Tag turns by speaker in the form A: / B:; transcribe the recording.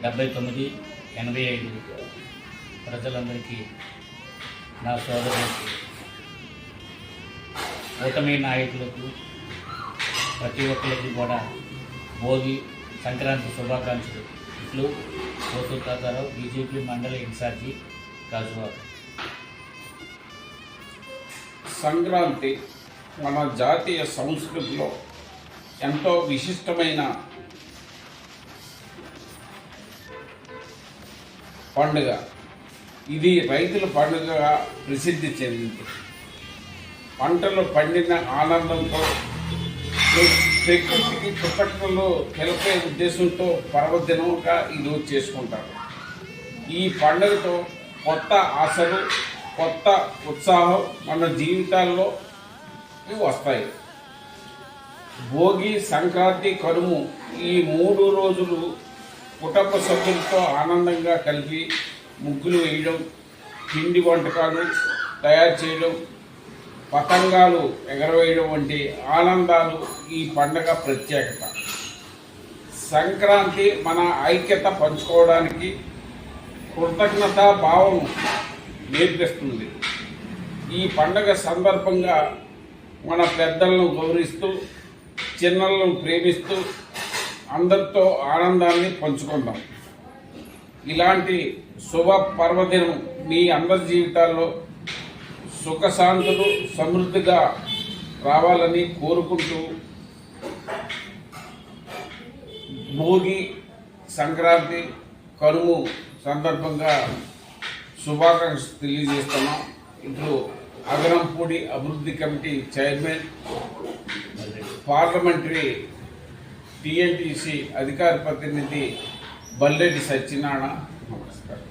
A: 7985 ప్రజలందరికీ, నా సోదరులకి, కూటమి నాయకులకు, ప్రతి ఒక్కరికి కూడా భోగి సంక్రాంతి శుభాకాంక్షలు. ఇట్లు కోసూరు తాతారావు, బీజేపీ మండల ఇన్ఛార్జి, గాజువాక.
B: సంక్రాంతి మన జాతీయ సంస్కృతిలో ఎంతో విశిష్టమైన పండుగ. ఇది రైతుల పండుగగా ప్రసిద్ధి చెందింది. పంటలు పండిన ఆనందంతో ప్రకృతికి కృతజ్ఞతలు తెలిపే ఉద్దేశంతో పర్వదినంగా ఈరోజు చేసుకుంటారు. ఈ పండుగతో కొత్త ఆశలు, కొత్త ఉత్సాహం మన జీవితాల్లో వస్తాయి. భోగి, సంక్రాంతి, కనుమ ఈ 3 రోజులు కుటుంబ సభ్యులతో ఆనందంగా కలిపి ముగ్గులు వేయడం, పిండి వంటకాలు తయారు చేయడం, పతంగాలు ఎగరవేయడం వంటి ఆనందాలు ఈ పండుగ ప్రత్యేకత. సంక్రాంతి మన ఐక్యత పంచుకోవడానికి, కృతజ్ఞతా భావం నేర్పిస్తుంది. ఈ పండుగ సందర్భంగా మన పెద్దలను గౌరవిస్తూ, చిన్నలను ప్రేమిస్తూ అందరితో ఆనందాన్ని పంచుకుందాం. ఇలాంటి శుభ పర్వదినం మీ అందరి జీవితాల్లో సుఖశాంతులు సమృద్ధిగా రావాలని కోరుకుంటూ భోగి, సంక్రాంతి, కనుమ సందర్భంగా శుభాకాంక్షలు తెలియజేస్తున్నాం. ఇప్పుడు అగరంపూడి అభివృద్ధి కమిటీ చైర్మన్, పార్లమెంటరీ టీఎన్టీసీ అధికార ప్రతినిధి బల్లెడి సత్యనారాయణ. నమస్కారం.